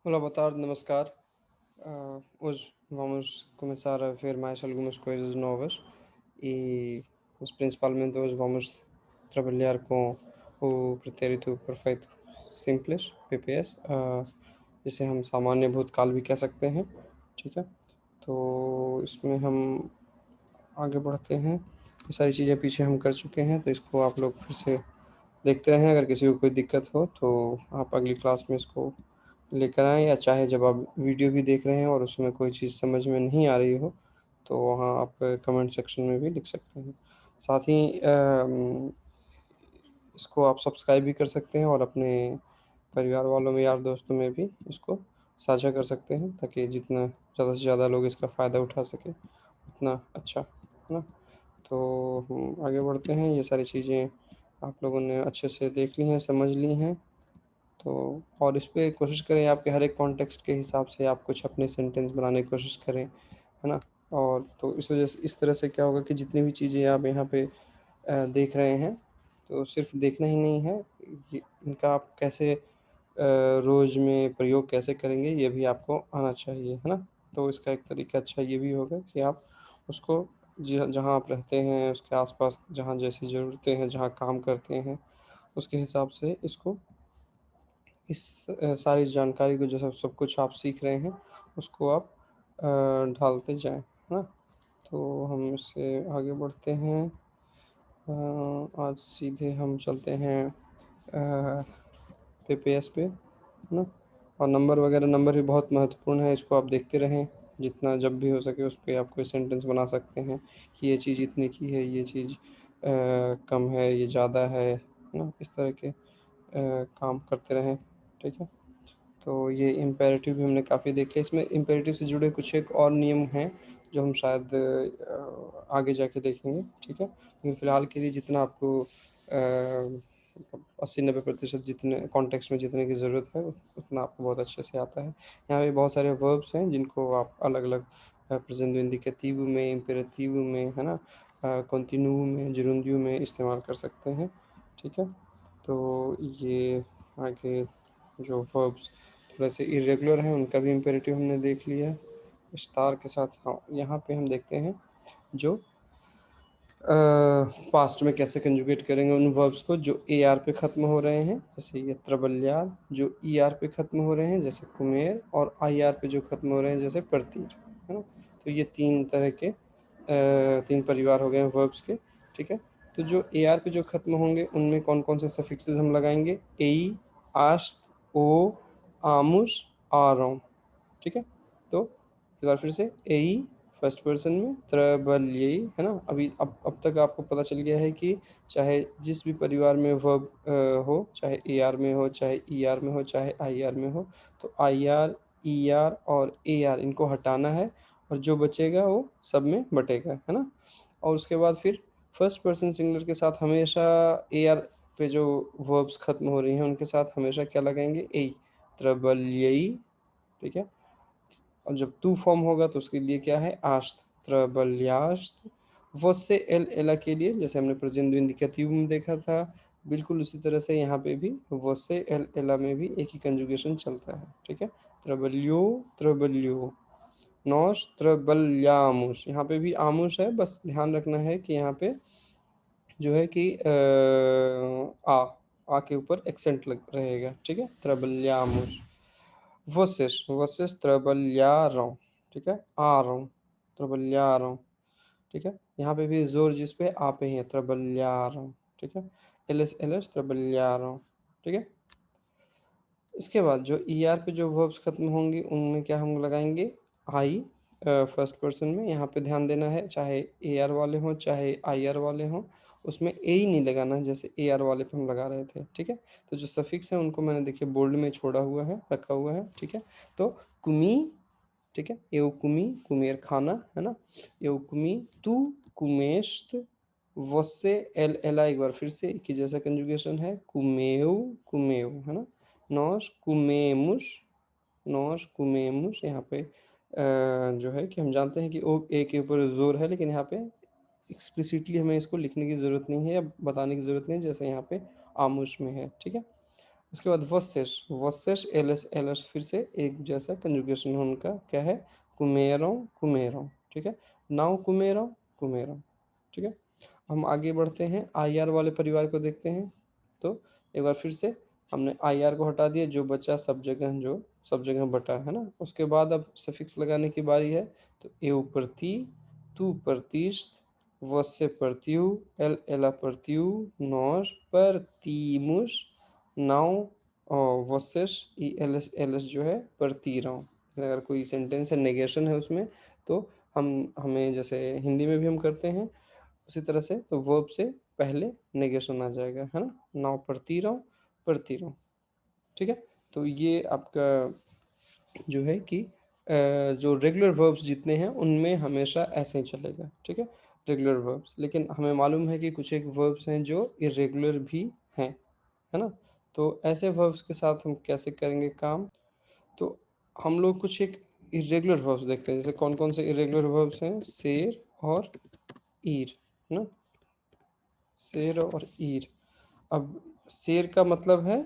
Olá, boa tarde, namaskar. Hoje vamos começar a ver mais algumas coisas novas mas principalmente hoje vamos trabalhar com o pretérito perfeito simples, PPS, जिसे हम सामान्य भूतकाल भी कह सकते हैं। ठीक है, तो इसमें हम आगे बढ़ते हैं। ये सारी चीज़ें पीछे हम कर चुके हैं, तो इसको आप लोग फिर से देखते रहें। अगर किसी को कोई दिक्कत हो तो आप अगली क्लास में इसको लेकर आएँ, या चाहे जब आप वीडियो भी देख रहे हैं और उसमें कोई चीज़ समझ में नहीं आ रही हो, तो वहाँ आप कमेंट सेक्शन में भी लिख सकते हैं। साथ ही इसको आप सब्सक्राइब भी कर सकते हैं और अपने परिवार वालों में, यार दोस्तों में भी इसको साझा कर सकते हैं, ताकि जितना ज़्यादा से ज़्यादा लोग इसका फ़ायदा उठा सकें, उतना अच्छा, है ना? तो हम आगे बढ़ते हैं। ये सारी चीज़ें आप लोगों ने अच्छे से देख ली हैं, समझ ली हैं। तो और इस पे कोशिश करें आपके हर एक कॉन्टेक्स्ट के हिसाब से आप कुछ अपने सेंटेंस बनाने की कोशिश करें, है ना? और तो इस वजह से इस तरह से क्या होगा कि जितनी भी चीज़ें आप यहाँ पे देख रहे हैं, तो सिर्फ देखना ही नहीं है, ये इनका आप कैसे रोज़ में प्रयोग कैसे करेंगे, ये भी आपको आना चाहिए, है ना? तो इसका एक तरीका अच्छा ये भी होगा कि आप उसको जहाँ आप रहते हैं, उसके आस-पास जहाँ जैसी ज़रूरतें हैं, जहाँ काम करते हैं, उसके हिसाब से इसको सारी जानकारी को जो सब सब कुछ आप सीख रहे हैं, उसको आप ढालते जाएँ, है ना? तो हम इससे आगे बढ़ते हैं। आज सीधे हम चलते हैं पीपीएस पे, है ना? और नंबर वगैरह, नंबर भी बहुत महत्वपूर्ण है, इसको आप देखते रहें। जितना जब भी हो सके उस पे आप कोई सेंटेंस बना सकते हैं कि ये चीज़ इतने की है, ये चीज़ कम है, ये ज़्यादा है ना? इस तरह के काम करते रहें, ठीक है? तो ये इम्पेरेटिव भी हमने काफ़ी देखे। इसमें इम्पेरेटिव से जुड़े कुछ एक और नियम हैं, जो हम शायद आगे जाके देखेंगे, ठीक है? लेकिन फ़िलहाल के लिए जितना आपको 80-90% जितने कॉन्टेक्स्ट में जितने की ज़रूरत है, उतना आपको बहुत अच्छे से आता है। यहाँ पे बहुत सारे वर्ब्स हैं जिनको आप अलग-अलग प्रेज़ेंट इंडिकेटिव में, इम्पेरेटिव में, है ना? कंटिन्यू में, जेरुंडियो में इस्तेमाल कर सकते हैं, ठीक है? तो ये आगे जो वर्ब्स थोड़े से इर्रेगुलर हैं, उनका भी इम्पेरेटिव हमने देख लिया है। स्टार के साथ हाँ, यहाँ पे हम देखते हैं जो पास्ट में कैसे कंजुगेट करेंगे उन वर्ब्स को जो ए आर पे ख़त्म हो रहे हैं, जैसे ये त्रबल्यार, जो ई आर पे ख़त्म हो रहे हैं जैसे कुमेर, और आई आर पे जो ख़त्म हो रहे हैं जैसे प्रतीर, है ना? तो ये 3 तरह के 3 परिवार हो गए हैं वर्ब्स के, ठीक है? तो जो ए आर पे जो ख़त्म होंगे उनमें कौन-कौन से सफिक्सेस हम लगाएंगे? एई, आश्त, ओ, आमुष, आरों, ठीक है? तो एक बार फिर से एई फर्स्ट पर्सन में, त्रबल्यई, है ना? अभी अब तक आपको पता चल गया है कि चाहे जिस भी परिवार में वर्ब हो, चाहे ए आर में हो, चाहे ई आर में हो, चाहे आई आर में हो, तो आई आर, ई आर और ए आर इनको हटाना है, और जो बचेगा वो सब में बटेगा, है ना? और उसके बाद फिर फर्स्ट पर्सन सिंगुलर के साथ हमेशा ए आर पे जो वर्ब्स खत्म हो रही हैं उनके साथ हमेशा क्या लगाएंगे? एई, त्रबल्यई, ठीक है? और जब टू फॉर्म होगा तो उसके लिए क्या है? आश्त, त्रबल्याश्त। वस्से एल एला के लिए जैसे हमने प्रेजेंट इंडिकेटिव में देखा था, बिल्कुल उसी तरह से यहाँ पे भी वस्से एल एला में भी एक ही कंजुगेशन चलता है, ठीक है? त्रबल्यो, त्रबल्यो, नौश, त्रबल्यामुष। यहाँ पे भी आमुष है, बस ध्यान रखना है कि यहाँ पे जो है कि आ के ऊपर एक्सेंट लग रहेगा, ठीक है? त्रबल्यामुष। वशिष्ठ, वशिष्ठ त्रबल्यारों, ठीक है? आरों, त्रबल्यारों, ठीक है? यहाँ पे भी जोर जिस पे आ पे ही है, त्रबल्यारों, ठीक है? एलएस एलएस त्रबल्यारों, ठीक है? इसके बाद जो ई आर पे जो वर्ब्स खत्म होंगे उनमें क्या हम लगाएंगे? आई, फर्स्ट पर्सन में। यहाँ पे ध्यान देना है, चाहे ए आर वाले हों चाहे आई आर वाले हों, उसमें ए ही नहीं लगाना है, जैसे ए आर वाले पे हम लगा रहे थे, ठीक है? तो जो सफिक्स है उनको मैंने देखिए बोल्ड में छोड़ा हुआ है, रखा हुआ है, ठीक है? तो कुमी, ठीक है? एवकुमी, कुमेर खाना, है ना? एवकुमी, तू, कुमेश्त, वस्से एल एला एक बार फिर से एक ही जैसा कंजुगेशन है, कुमेव, कुमेव, है ना? नॉश कुमेमुश, नॉश कुमेमुश। यहाँ पे जो है कि हम जानते हैं कि ओ ए के ऊपर जोर है, लेकिन यहाँ पे एक्सप्लिसिटली हमें इसको लिखने की ज़रूरत नहीं है या बताने की ज़रूरत नहीं है, जैसे यहाँ पे आमुष में है, ठीक है? उसके बाद वसेस, वसेस एलएस एलएस फिर से एक जैसा कंजुगेशन उनका क्या है, कुमेरों कुमेरों, ठीक है, नाउ कुमेरों कुमेरों, ठीक है। हम आगे बढ़ते हैं, आई आर वाले परिवार को देखते हैं। तो एक बार फिर से हमने आई आर को हटा दिया, जो बचा सब जगह, जो सब जगह बटा है ना। उसके बाद अब सफिक्स लगाने की बारी है। तो एव प्रति, तू प्रतिष्ठ, वस्य प्रत्यु, एल एला प्रत्यु, नौर प्रतिमुष, नाउ और वसेस ई एल एस जो है प्रतीरों। अगर कोई सेंटेंस है नेगेशन है उसमें, तो हम हमें जैसे हिंदी में भी हम करते हैं उसी तरह से, तो वर्ब से पहले नेगेशन आ जाएगा, है ना। नाउ प्रतीरों प्रतीरों, ठीक है। तो ये आपका जो है कि जो रेगुलर वर्ब्स जितने हैं उनमें हमेशा ऐसे ही चलेगा, ठीक है, रेगुलर वर्ब्स। लेकिन हमें मालूम है कि कुछ एक वर्ब्स हैं जो इरेगुलर भी हैं, है ना। तो ऐसे वर्ब्स के साथ हम कैसे करेंगे काम, तो हम लोग कुछ एक इरेगुलर वर्ब्स देखते हैं। जैसे कौन कौन से इरेगुलर वर्ब्स हैं, शेर और ईर, है ना, शेर और ईर। अब शेर का मतलब है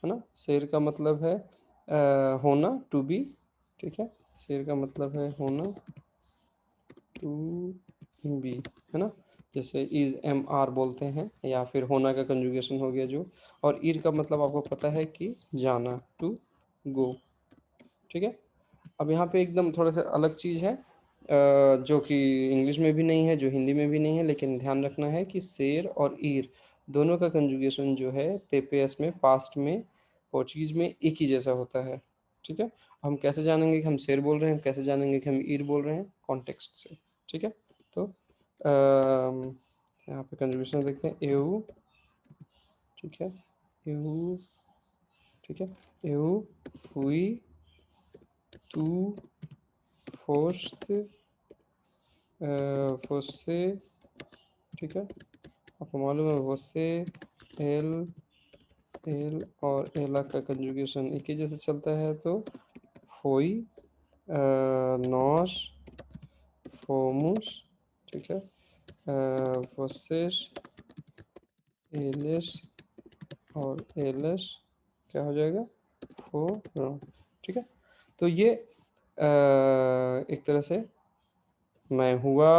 ना, शेर का मतलब है होना, टू बी, ठीक है। शेर का मतलब है होना, टू बी, है ना। जैसे इज एम आर बोलते हैं, या फिर होना का कंजुगेशन हो गया जो। और ईर का मतलब आपको पता है कि जाना, टू गो, ठीक है। अब यहाँ पे एकदम थोड़ा सा अलग चीज़ है, जो कि इंग्लिश में भी नहीं है, जो हिंदी में भी नहीं है, लेकिन ध्यान रखना है कि शेर और ईर दोनों का कंजुगेशन जो है पेपेस में, पास्ट में, पोर्चुगीज में एक ही जैसा होता है, ठीक है। हम कैसे जानेंगे कि हम शेर बोल रहे हैं, कैसे जानेंगे कि हम ईर बोल रहे हैं, कॉन्टेक्स्ट से, ठीक है। तो यहाँ पे कंजुगेशन देखते हैं, एऊ, ठीक है, एऊ, ठीक है, एऊ, हुई, तू, फोर्स्ट, फोसे, ठीक है। आपको मालूम है वसे, एल, एल और एला का कंजुगेशन एक ही जैसे चलता है। तो फोई, नॉस, फोमुस, ठीक है, वसेस, एलेस और एलस क्या हो जाएगा, फोर, ठीक है। तो ये एक तरह से मैं हुआ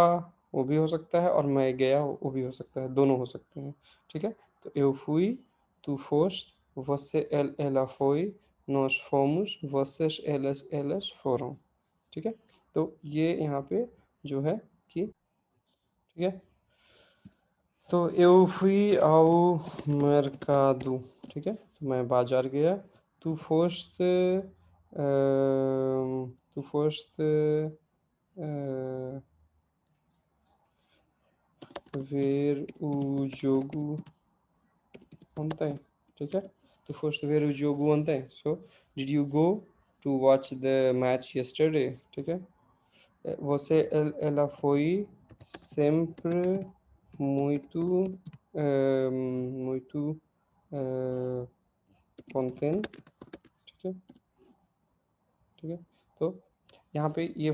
वो भी हो सकता है, और मैं गया वो भी हो सकता है, दोनों हो सकते हैं, ठीक है। तो eu fui, tu foste, você ela foi, nós fomos, vocês elas foram, ठीक है। तो ये यहाँ पे जो है कि, ठीक है, तो eu fui ao mercado, ठीक है, तो मैं बाजार गया। tu foste, tu foste ver o jogo ontem, ठीक है। तो first where jogo ontem, so did you go to watch the match yesterday, ठीक है। Você ela foi sempre muito muito contente, ठीक है, ठीक है। तो यहाँ पे ये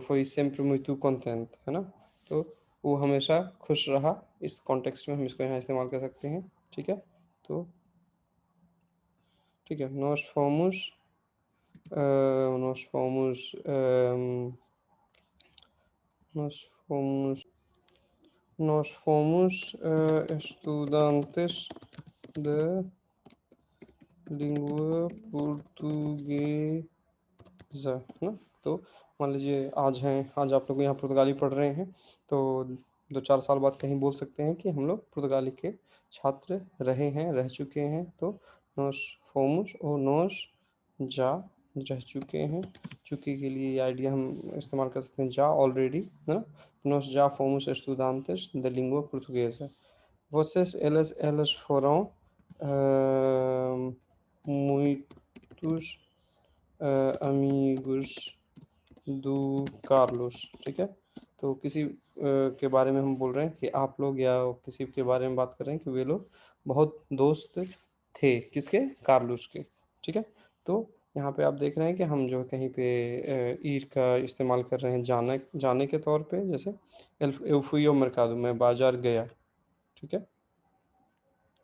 foi sempre muito contente, है ना। तो वो हमेशा खुश रहा, इस कॉन्टेक्स्ट में हम इसको यहाँ इस्तेमाल कर सकते हैं, ठीक है। तो ठीक है, nós fomos, nós fomos, nós fomos estudantes de língua portuguesa, है ना। तो मान लीजिए आज आप लोग यहाँ पुर्तगाली पढ़ रहे हैं, तो 2-4 साल बाद कहीं बोल सकते हैं कि हम लोग पुर्तगाली के छात्र रहे हैं, रह चुके हैं। तो नोस फोमस और नोस जा, रह चुके हैं, चुके के लिए ये आइडिया हम इस्तेमाल कर सकते हैं, जा ऑलरेडी, है ना। नोस जा फोमस estudantes da língua portuguesa, elas foram muitos amigos do Carlos, ठीक है। तो किसी के बारे में हम बोल रहे हैं कि आप लोग, या किसी के बारे में बात कर रहे हैं कि वे लोग बहुत दोस्त थे, किसके, कार्लोस के, ठीक है। तो यहाँ पे आप देख रहे हैं कि हम जो कहीं पे ईर का इस्तेमाल कर रहे हैं जाने जाने के तौर पे, जैसे एल फुई मरकादो, मैं बाजार गया, ठीक है।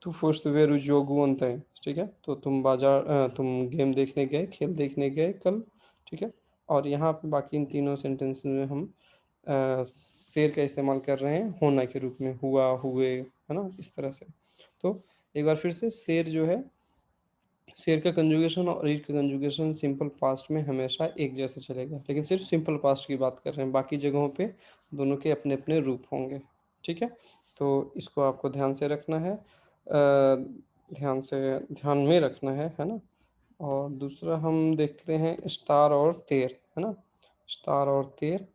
तू फोस्ट वेरू जोगू अंत है, ठीक है। तो तुम बाजार तुम गेम देखने गए, खेल देखने गए कल, ठीक है। और यहाँ पे बाकी इन तीनों सेंटेंस में हम शेर का इस्तेमाल कर रहे हैं होना के रूप में, हुआ, हुए, है ना, इस तरह से। तो एक बार फिर से, शेर जो है, शेर का कंजुगेशन और रीड का कंजुगेशन सिंपल पास्ट में हमेशा एक जैसा चलेगा, लेकिन सिर्फ सिंपल पास्ट की बात कर रहे हैं, बाकी जगहों पे दोनों के अपने अपने रूप होंगे, ठीक है। तो इसको आपको ध्यान से रखना है, ध्यान में रखना है ना। और दूसरा हम देखते हैं स्टार और तेर, है ना। स्टार और तेर,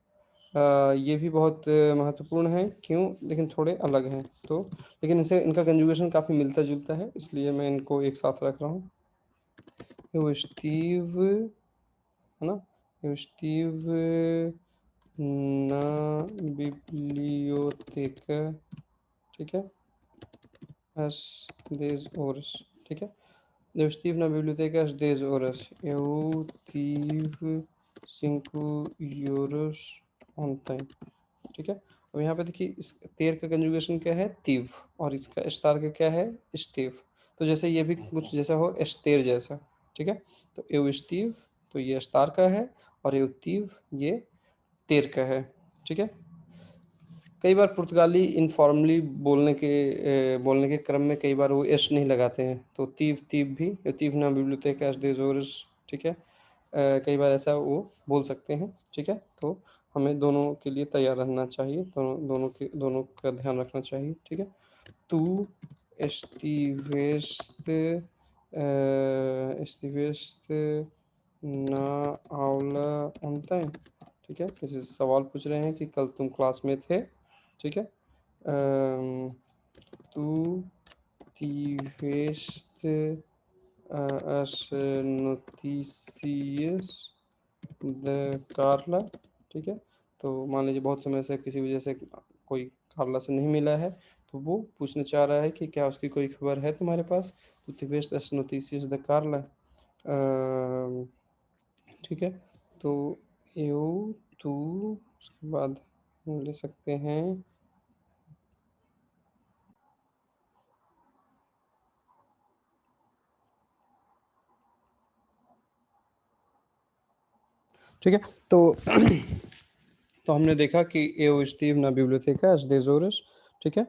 ये भी बहुत महत्वपूर्ण है, क्यों, लेकिन थोड़े अलग हैं तो, लेकिन इनसे इनका कंजुगेशन काफ़ी मिलता जुलता है, इसलिए मैं इनको एक साथ रख रहा हूँ। Eu estive, है ना, eu estive na biblioteca, ठीक है, às 10 horas, ठीक है। Eu estive na biblioteca às 10 horas. Eu tive 5 euros ontem, ठीक है। अब यहाँ पे देखिए, इस तेर का कंजुगेशन क्या है, तीव, और इसका स्टार का क्या है, स्टीव। तो जैसे ये भी कुछ जैसा हो, एस्तेर जैसा, ठीक है। तो एव स्टीव, तो ये स्टार का है, और एव तीव ये तेर का है, ठीक है। कई बार पुर्तगाली इनफॉर्मली बोलने के क्रम में कई बार वो एस नहीं लगाते हैं, तो तीव तीव भी, तीव ना बिब्लियोतेका एस डेजोरस, ठीक है। कई बार ऐसा वो बोल सकते हैं, ठीक है। तो हमें दोनों के लिए तैयार रहना चाहिए, दोनों का ध्यान रखना चाहिए, ठीक है। तू estiveste na aula ontem, ठीक है। किसी से सवाल पूछ रहे हैं कि कल तुम क्लास में थे, ठीक है। तू tiveste as notícias de Carla, ठीक है। तो मान लीजिए बहुत समय से किसी वजह से कोई कार्ला से नहीं मिला है, तो वो पूछना चाह रहा है कि क्या उसकी कोई खबर है तुम्हारे पास। तो tiveste as notícias de Carla, ठीक है। तो यू, तू, उसके बाद हम ले सकते हैं, ठीक है। तो तो हमने देखा कि eu estive na biblioteca às 10 horas, ठीक है।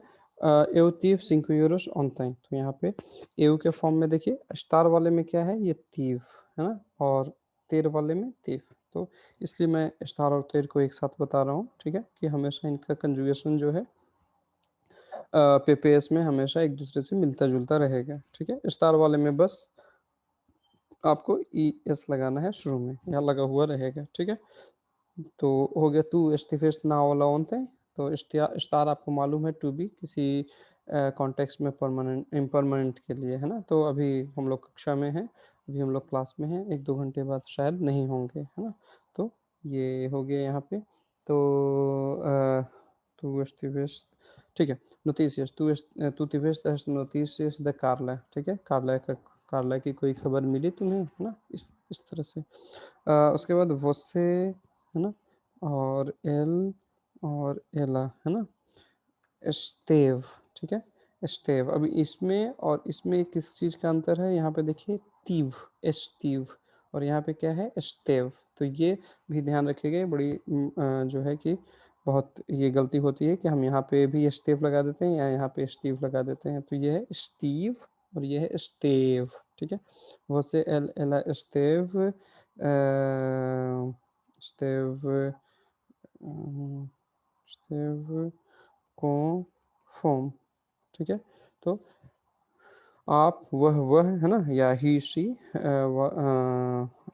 eu tive 5 euros ontem, तो यहाँ पे eu के फॉर्म में देखिए, स्टार वाले में क्या है, ये tive, है ना, और तेर वाले में tive। तो इसलिए मैं स्टार और तेर को एक साथ बता रहा हूँ, ठीक है, कि हमेशा इनका कंजुगेशन जो है पेपेस में हमेशा एक दूसरे से मिलता जुलता रहेगा, ठीक है। स्टार वाले में बस आपको ई एस लगाना है शुरू में, यहाँ लगा हुआ रहेगा, ठीक है। तो हो गया, तू स्टिफेस्ट ना वाला ओनते, तो स्टार आपको मालूम है टू बी किसी कॉन्टेक्स्ट में परमानेंट इम्परमानेंट के लिए, है ना। तो अभी हम लोग कक्षा में हैं, अभी हम लोग क्लास में हैं, 1-2 घंटे बाद शायद नहीं होंगे, है ना। तो ये हो गया यहाँ पे। तो तू स्टिफेस्ट, ठीक है। नोटिसियस, तू tiveste नोटिसियस द कार्ला, ठीक है। कार्ला की कोई खबर मिली तुम्हें, है ना, इस तरह से। उसके बाद वोसे, है ना, और एल और एला, है ना, स्टेव, ठीक है। स्टेव, अभी इसमें और इसमें किस चीज़ का अंतर है, यहाँ पे देखिए, तीव, स्टीव, और यहाँ पे क्या है, स्टेव। तो ये भी ध्यान रखिएगा, बड़ी जो है कि बहुत ये गलती होती है कि हम यहाँ पे भी स्टेव लगा देते हैं या यहाँ पे स्टीव लगा देते हैं। तो ये है स्टीव और ये है स्टेव, ठीक है। वो से एल एला स्टेव, स्टेव, स्टेव को फॉर्म, ठीक है। तो आप, वह है ना, या ही she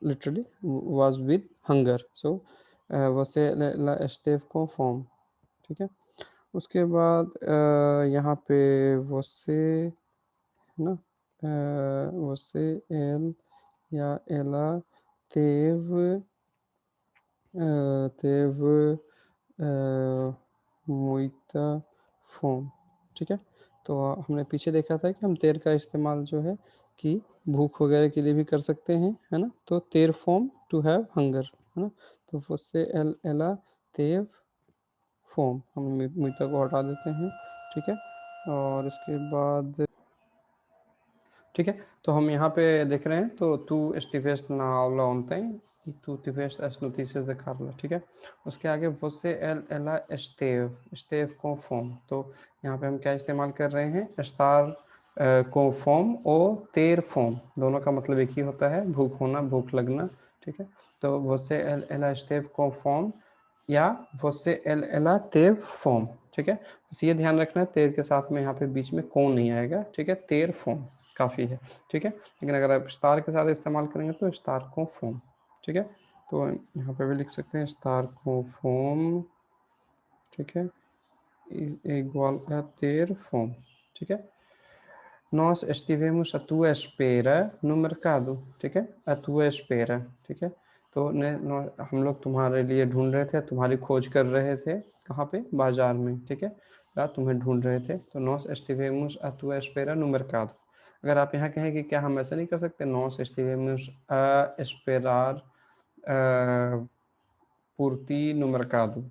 literally was with hunger, so वसे स्टेव को फॉर्म, ठीक है। उसके बाद यहाँ पे वसे, है ना, वसे एल या एला तेव, तेव मुइता फोम, ठीक है। तो हमने पीछे देखा था कि हम तेर का इस्तेमाल जो है कि भूख वगैरह के लिए भी कर सकते हैं, है ना। तो तेर फोम टू हैव हंगर, है ना। तो उससे एल एला तेव फोम, हम मुइता को हटा देते हैं, ठीक है। और इसके बाद ठीक है। तो हम यहाँ पे देख रहे हैं, तो तू estiveste na aula ontem e tu tiveste as notícias da Carla, ठीक है। उसके आगे você ela esteve com fome, तो यहाँ पे हम क्या इस्तेमाल कर रहे हैं, estar com fome और ter fome, दोनों का मतलब एक ही होता है, भूख होना, भूख लगना, ठीक है। तो você ela esteve com fome या você ela teve fome, ठीक है। बस ये ध्यान रखना है, तेर के साथ में यहाँ पे बीच में कौन नहीं आएगा, ठीक है। तेर फॉर्म काफ़ी है, ठीक है। लेकिन अगर आप स्टार के साथ इस्तेमाल करेंगे तो स्टार को फॉर्म, ठीक है। तो यहाँ पे भी लिख सकते हैं स्टार को फॉर्म, ठीक है, इक्वल a ter fome, ठीक है। Nós estivemos à tua espera no mercado, ठीक है, à tua espera, ठीक है। तो हम लोग तुम्हारे लिए ढूंढ रहे थे, तुम्हारी खोज कर रहे थे, कहाँ पे, बाजार में, ठीक है, या तुम्हें ढूंढ रहे थे। तो nós estivemos à tua espera no mercado। अगर आप यहाँ कहें कि क्या हम ऐसा नहीं कर सकते, nós estivemos a esperar por ti no mercado,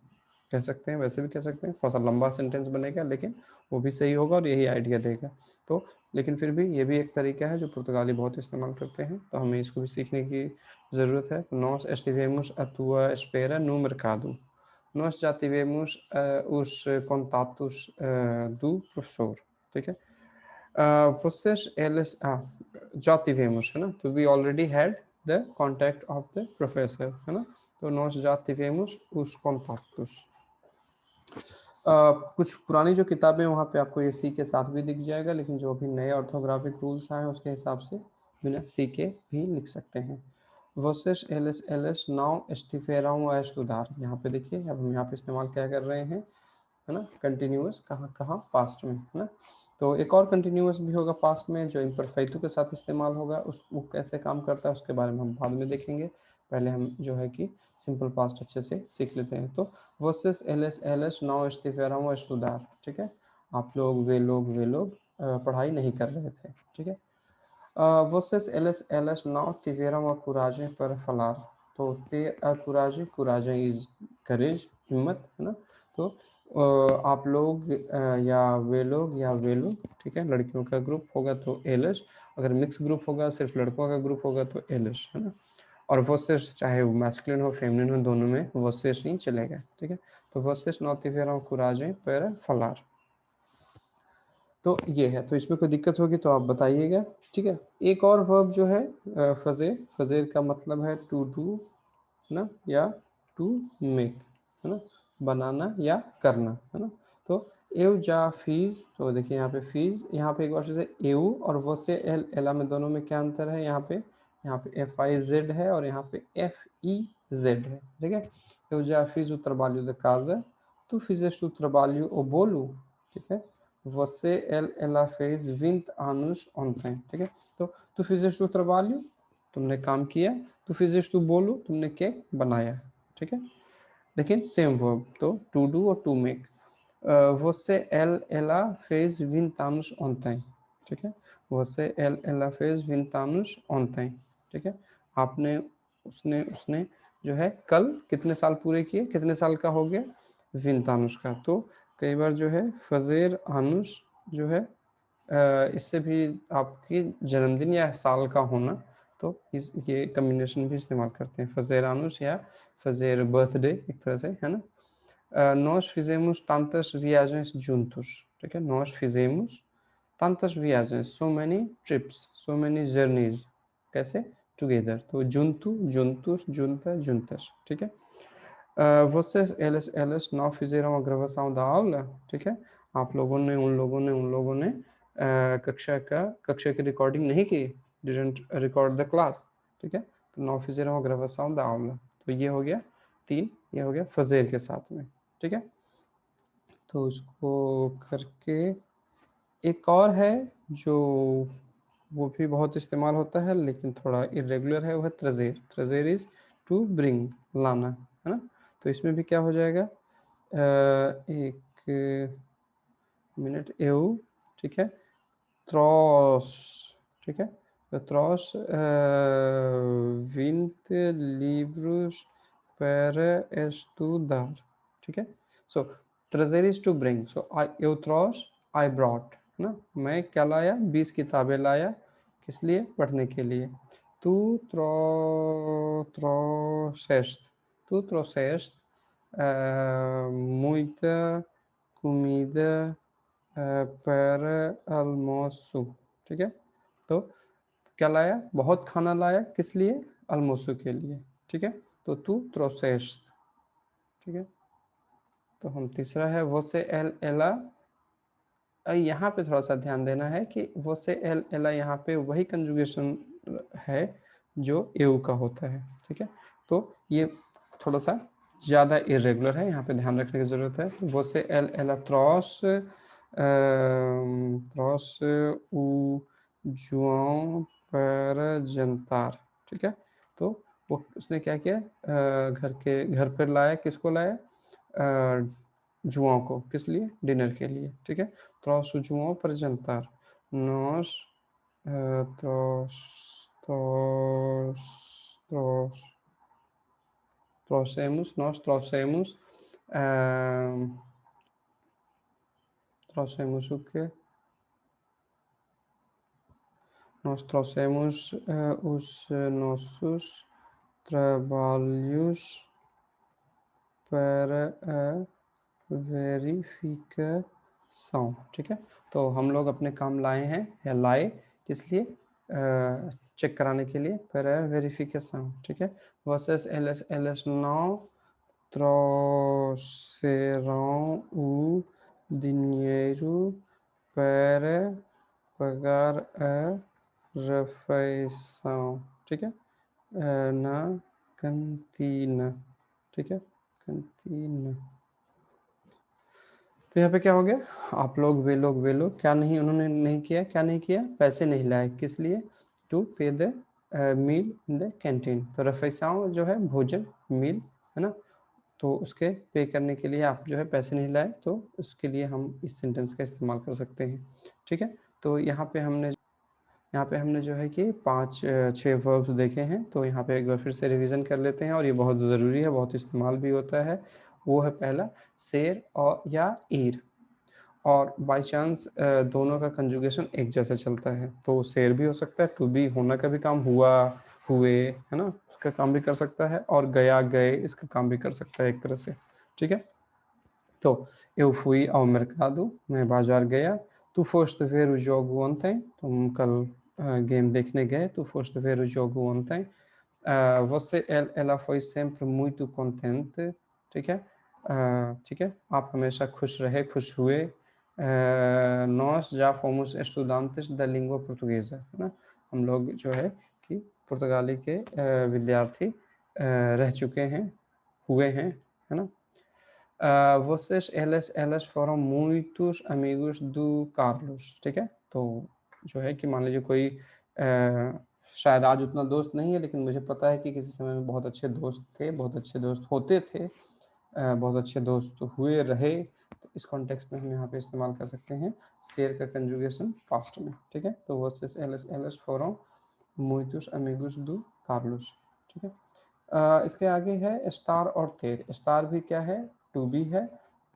कह सकते हैं, वैसे भी कह सकते हैं, थोड़ा सा लंबा सेंटेंस बनेगा लेकिन वो भी सही होगा और यही आइडिया देगा। तो लेकिन फिर भी ये भी एक तरीका है जो पुर्तगाली बहुत इस्तेमाल करते हैं, तो हमें इसको भी सीखने की ज़रूरत है। Nós estivemos à tua espera no mercado। Nós já tivemos os contatos do professor, ठीक है। vocês, eles, já tivemos, है ना, तो we already had the contact of the professor, है ना, तो nós já tivemos os contactos। कुछ पुरानी जो किताबें वहाँ पे आपको ये सी के साथ भी दिख जाएगा, लेकिन जो अभी नए ऑर्थोग्राफिक रूल्स आए हैं उसके हिसाब से बिना सी के भी लिख सकते हैं। Vocês, eles não estiveram a estudar, यहाँ पे देखिए, अब हम यहाँ पे इस्तेमाल क्या कर रहे हैं, है ना, कंटिन्यूअस, कहाँ कहाँ, पास्ट में, है ना। तो एक और कंटिन्यूअस भी होगा पास्ट में जो इम्परफेक्टो के साथ इस्तेमाल होगा, उस वो कैसे काम करता है उसके बारे में हम बाद में देखेंगे। पहले हम जो है कि सिंपल पास्ट अच्छे से सीख लेते हैं। तो vocês, eles não estiveram a estudar, ठीक है, आप लोग, वे लोग पढ़ाई नहीं कर रहे थे, ठीक है। vocês, eles não tiveram a coragem para falar, तो ter a coragem, coragem is courage, हिम्मत, है ना। तो आप लोग या वे लोग, ठीक है, लड़कियों का ग्रुप होगा तो एलिश, अगर मिक्स ग्रुप होगा, सिर्फ लड़कों का ग्रुप होगा तो एलिश, है ना। और vocês चाहे वो मैस्कुलिन हो फेमिनिन हो, दोनों में vocês नहीं चलेगा, ठीक है। तो vocês não tiveram coragem para falar, तो ये है। तो इसमें कोई दिक्कत होगी तो आप बताइएगा, ठीक है। एक और वर्ब जो है फजेर, फजेर का मतलब है टू डू ना, या टू मेक, है ना, बनाना या करना, है ना। तो एव जा फीज, तो देखिए यहाँ पे फीज, यहाँ पे एक बार से एव और वो से एल एला में दोनों में क्या अंतर है, यहाँ पे एफ आई जेड है और यहाँ पे एफ ई जेड है, ठीक है। एव जा fees o trabalho da casa, tu fizeste o trabalho o bolo, ठीक है। Você, ela fez 20 anos ontem, ठीक है। तो tu fizeste o trabalho, तुमने काम किया, tu fizeste o bolo, तुमने केक बनाया, ठीक है। लेकिन सेम वर्ब, तो to do और to make। você, ela fez 20 anos ontem, ठीक है। você, ela fez 20 anos ontem, ठीक है। आपने, उसने जो है कल कितने साल पूरे किए, कितने साल का हो गया, 20 anos का। तो कई बार जो है फजेर आनुश जो है इससे भी आपकी जन्मदिन या साल का होना, तो इस ये कम्बिनेशन भी इस्तेमाल करते हैं, फजेर आनुश या फजेर बर्थडे, एक तरह से, है ना। nós fizemos tantas viagens juntos, ठीक है। nós fizemos tantas viagens, so many trips, so many journeys, कैसे, together, तो junto, juntos, junta, juntas, ठीक है। vocês, eles não fizeram a gravação da aula, ठीक है, आप लोगों ने, उन लोगों ने कक्षा की रिकॉर्डिंग नहीं की, didn't record the class, ठीक है। तो não fizeram a gravação da aula, तो ये हो गया 3, ये हो गया फजेर के साथ में, ठीक है। तो उसको करके एक और है जो वो भी बहुत इस्तेमाल होता है लेकिन थोड़ा इरेगुलर है, वो है ट्रेजेर। ट्रेजेर इज टू ब्रिंग, लाना, है ना। तो इसमें भी क्या हो जाएगा, एक मिनट, एव, ठीक है, त्रॉस, ठीक है। तो त्रॉस 20 livros para estudar, ठीक है। सो trazer is to bring, so eu trouxe, I brought, है ना, मैं क्या लाया, 20 किताबें लाया, किस लिए? पढ़ने के लिए। तू trouxeste, tu trouxeste muita comida para almoço, ठीक है। तो क्या लाया? बहुत खाना लाया, किस लिए? almoço के लिए, ठीक है। तो तू trouxeste, ठीक है। तो हम तीसरा है você ela, यहाँ पे थोड़ा सा ध्यान देना है कि você ela यहाँ पे वही कंजुगेशन है जो eu का होता है, ठीक है। तो ये थोड़ा सा ज़्यादा इरेगुलर है, यहाँ पे ध्यान रखने की ज़रूरत है। você ela trouxe o João para jantar, ठीक है। तो वो उसने क्या किया? घर पर लाया, किसको लाया? जुआओं को, किस लिए? डिनर के लिए, ठीक है। trouxe o João para jantar. Nós nós trouxemos trouxemos o quê? Nós trouxemos os nossos trabalhos para a verification, ठीक है। तो हम लोग अपने काम लाए हैं या लाए, किस लिए? चेक कराने के लिए, पर वेरिफिकेशन, ठीक है। Versus LS não trouxeram o dinheiro para pagar a refeição, ठीक है, na cantina, ठीक है, cantina। तो यहाँ पे क्या हो गया? आप लोग, वे लोग क्या नहीं, उन्होंने नहीं किया, क्या नहीं किया? पैसे नहीं लाए, किस लिए? To pay the meal in the canteen. तो रफेसाओं जो है भोजन, मील है ना, तो उसके पे करने के लिए आप जो है पैसे नहीं लाए, तो उसके लिए हम इस सेंटेंस का इस्तेमाल कर सकते हैं, ठीक है। तो यहाँ पे हमने जो है कि 5-6 वर्ब्स देखे हैं। तो यहाँ पे एक बार फिर से रिवीजन कर लेते हैं, और ये बहुत ज़रूरी है, बहुत इस्तेमाल भी होता है। वो है पहला शेर और या ईर, और बाय चांस दोनों का कंजुगेशन एक जैसा चलता है, तो शेर भी हो सकता है, टू बी होना का भी काम, हुआ, हुए, है ना, उसका काम भी कर सकता है, और गया, गए, इसका काम भी कर सकता है एक तरह से, ठीक है। तो eu fui ao mercado, मैं बाजार गया। Tu foste ver o jogo ontem, तुम कल गेम देखने गए। Tu foste ver o jogo ontem. ela foi sempre muito contente, ठीक है, ठीक है, आप हमेशा खुश रहे, खुश हुए। nós já fomos estudantes da língua portuguesa, है ना, हम लोग जो है कि पुर्तगाली के विद्यार्थी रह चुके हैं, हुए हैं, है ना। elas foram muitos amigos do Carlos, ठीक है। तो जो है कि मान लीजिए कोई शायद आज उतना दोस्त नहीं है, लेकिन मुझे पता है कि किसी समय में बहुत अच्छे दोस्त थे, बहुत अच्छे दोस्त होते थे, बहुत अच्छे दोस्त हुए रहे। तो इस कॉन्टेक्स्ट में हम यहाँ पे इस्तेमाल कर सकते हैं शेर का कंजुगेशन पास्ट में, ठीक है। तो versus elas foram muitos amigos do Carlos, ठीक है। इसके आगे है स्टार और तेर। स्टार भी क्या है? टू बी है,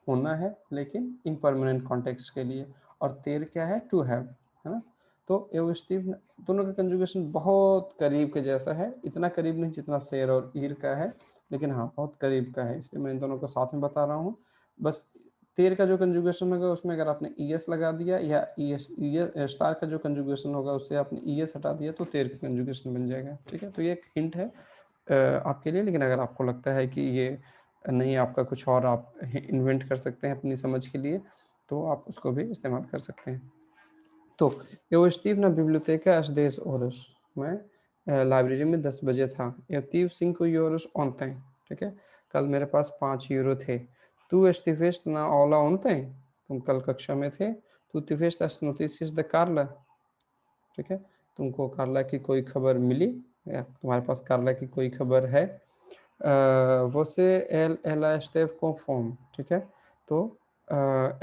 होना है, लेकिन इम्परमानेंट कॉन्टेक्स्ट के लिए। और तेर क्या है? टू हैव, है ना। तो एव स्टीव दोनों का कंजुगेशन बहुत करीब के जैसा है, इतना करीब नहीं जितना शेर और ईर का है, लेकिन हाँ बहुत करीब का है, इसलिए मैं इन दोनों को साथ में बता रहा हूँ। बस तेर का जो कंजुगेशन होगा उसमें अगर आपने ईएस लगा दिया, या ईएस स्टार का जो कंजुगेशन होगा उससे आपने ईएस हटा दिया, तो तेर का कंजुगेशन बन जाएगा, ठीक है। तो ये एक हिंट है आपके लिए, लेकिन अगर आपको लगता है कि ये नहीं, आपका कुछ और आप इन्वेंट कर सकते हैं अपनी समझ के लिए, तो आप उसको भी इस्तेमाल कर सकते हैं। तो eu estive na biblioteca às 10 horas, मैं लाइब्रेरी में 10 बजे था। eu tive 5 euros ontem, ठीक है, कल मेरे पास 5 यूरो थे। tu estiveste na aula ontem, तुम कल कक्षा में थे। tu tiveste as notícias da Carla, ठीक है, तुमको कार्ला की कोई खबर मिली, या तुम्हारे पास कार्ला की कोई खबर है। você ela esteve com fome, ठीक है। तो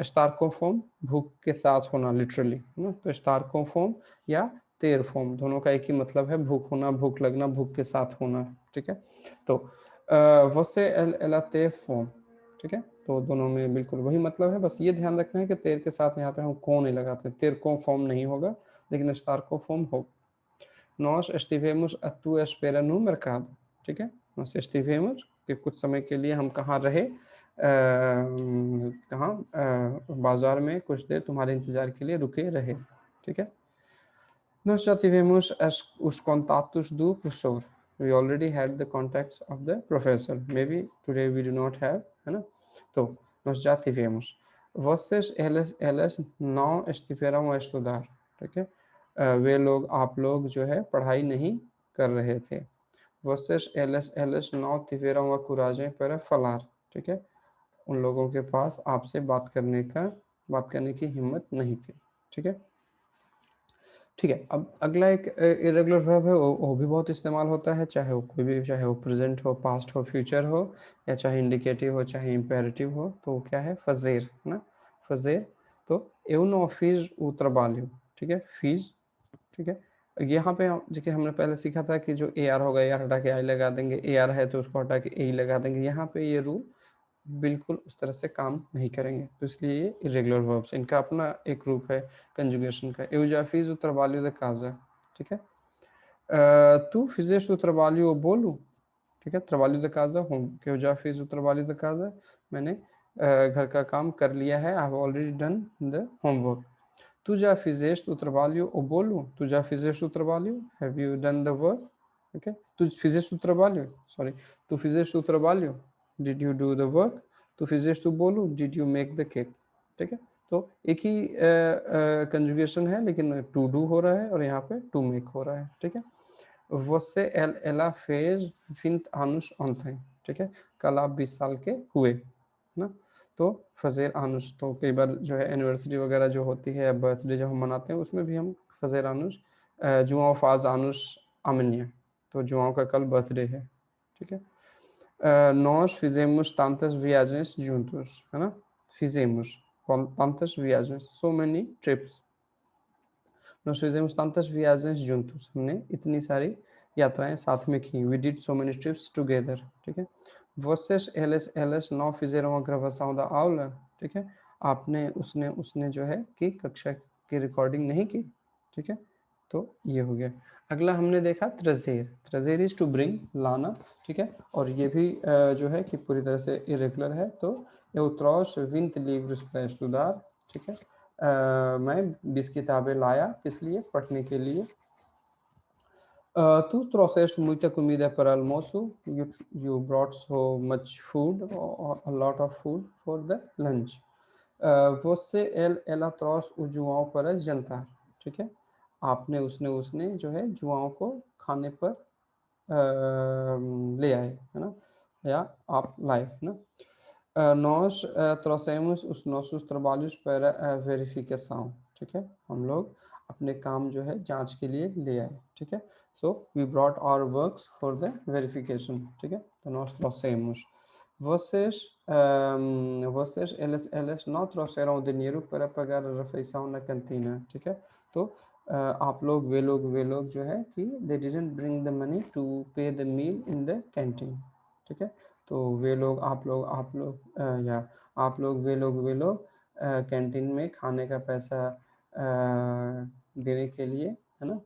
estar com fome भूख के साथ होना लिटरली, है ना। तो estar com fome या ter fome दोनों का एक ही मतलब है, भूख होना, भूख लगना, भूख के साथ होना, ठीक है। तो você ela teve fome, ठीक है। तो दोनों में बिल्कुल वही मतलब है, बस ये ध्यान रखना है कि तेर के साथ यहाँ पे हम को नहीं लगाते, तेर को फॉर्म नहीं होगा, लेकिन स्टार को फॉर्म हो, nós estivemos a tua espera no mercado, ठीक है, nós estivemos कि कुछ समय के लिए हम कहाँ रहे, कहाँ, बाजार में कुछ देर तुम्हारे इंतजार के लिए रुके रहे, ठीक है। Nós já tivemos os contatos do professor. We already had the contacts of the professor. Maybe today we do not have, है ना? तो nós já tivemos. Vocês, elas não estiveram a estudar, ठीक है? वे लोग, आप लोग जो है पढ़ाई नहीं कर रहे थे. Vocês, elas não tiveram a coragem para falar, ठीक है? उन लोगों के पास आपसे बात करने की हिम्मत नहीं थी, ठीक है। ठीक है, अब अगला एक इरेगुलर वर्ब है, वो भी बहुत इस्तेमाल होता है, चाहे वो कोई भी, चाहे वो प्रेजेंट हो, पास्ट हो, फ्यूचर हो, या चाहे इंडिकेटिव हो, चाहे इम्पेरेटिव हो, तो वो क्या है, फजेर, है ना, फजेर। तो eu não fiz o trabalho, ठीक है, फीज, ठीक है। यहाँ पे देखिए हमने पहले सीखा था कि जो ए आर होगा, ए आर हटा के आई लगा देंगे, ए आर है तो उसको हटा के ए लगा देंगे। यहाँ पे ये रूल बिल्कुल उस तरह से काम नहीं करेंगे, तो इसलिए ये इरेगुलर वर्ब्स, इनका अपना एक रूप है कंजुगेशन का। Eu já fiz o trabalho da casa, ठीक है। Tu fizeste o trabalho ao bolo, ठीक है, trabalho da casa home, que eu já fiz o trabalho da casa, मैंने घर का काम कर लिया है, I have already done the homework. Tu já fizeste o trabalho ao bolo, tu já fizeste o trabalho, have you done the work, okay. Tu fizeste o trabalho, sorry, tu fizeste o trabalho, did you do the work, tu fizeste o bolo, did you make the cake, ठीक है। तो एक ही conjugation है, लेकिन to do हो रहा है और यहाँ पे टू मेक हो रहा है, ठीक है। Você, ela fez 20 anos ontem, ठीक है, कल आप 20 साल के हुए, ना। तो फजेर आनुश, तो कई बार जो है एनिवर्सरी वगैरह जो होती है, बर्थडे जो हम मनाते हैं, उसमें भी हम फजेर आनुश, जुआओ फाज आनुश आमन्या, तो जुआओ का कल बर्थडे है, ठीक है। Nós fizemos tantas viagens juntos, है ना, fizemos tantas viagens, so many trips. Nós fizemos tantas viagens juntos, हमने इतनी सारी यात्राएं साथ में की, we did so many trips together, ठीक है। Vocês, elas não fizeram a gravação da aula, ठीक है, आपने, उसने जो है कि कक्षा की रिकॉर्डिंग नहीं की, ठीक है। तो ये हो गया। अगला हमने देखा ट्रेजेर, ट्रेजेर इज टू ब्रिंग, लाना, ठीक है, और ये भी जो है कि पूरी तरह से इरेगुलर है। तो eu trouxe 20 livros para estudar, ठीक है, मैं 20 किताबें लाया, किस लिए, पढ़ने के लिए। Tu trouxeste muita comida para almoço, you brought so much food, or a lot of food for the lunch. Você, ela trouxe o João para jantar, ठीक है, आपने, उसने जो है जुआओं को खाने पर ले आए, है ना, या आप लाए, है ना। Nós trouxemos os nossos trabalhos para a verificação, ठीक है, हम लोग अपने काम जो है जांच के लिए ले आए, ठीक है। So we brought our works for the verification, ठीक है, तो nós trouxemos. Vocês, elas não trouxeram dinheiro para pagar a refeição na cantina, ठीक है। तो आप लोग, वे लोग जो है कि they didn't bring the money to pay the meal in the canteen, ठीक है। तो वे लोग, आप लोग, या आप लोग, वे लोग कैंटीन में खाने का पैसा देने के लिए, है ना,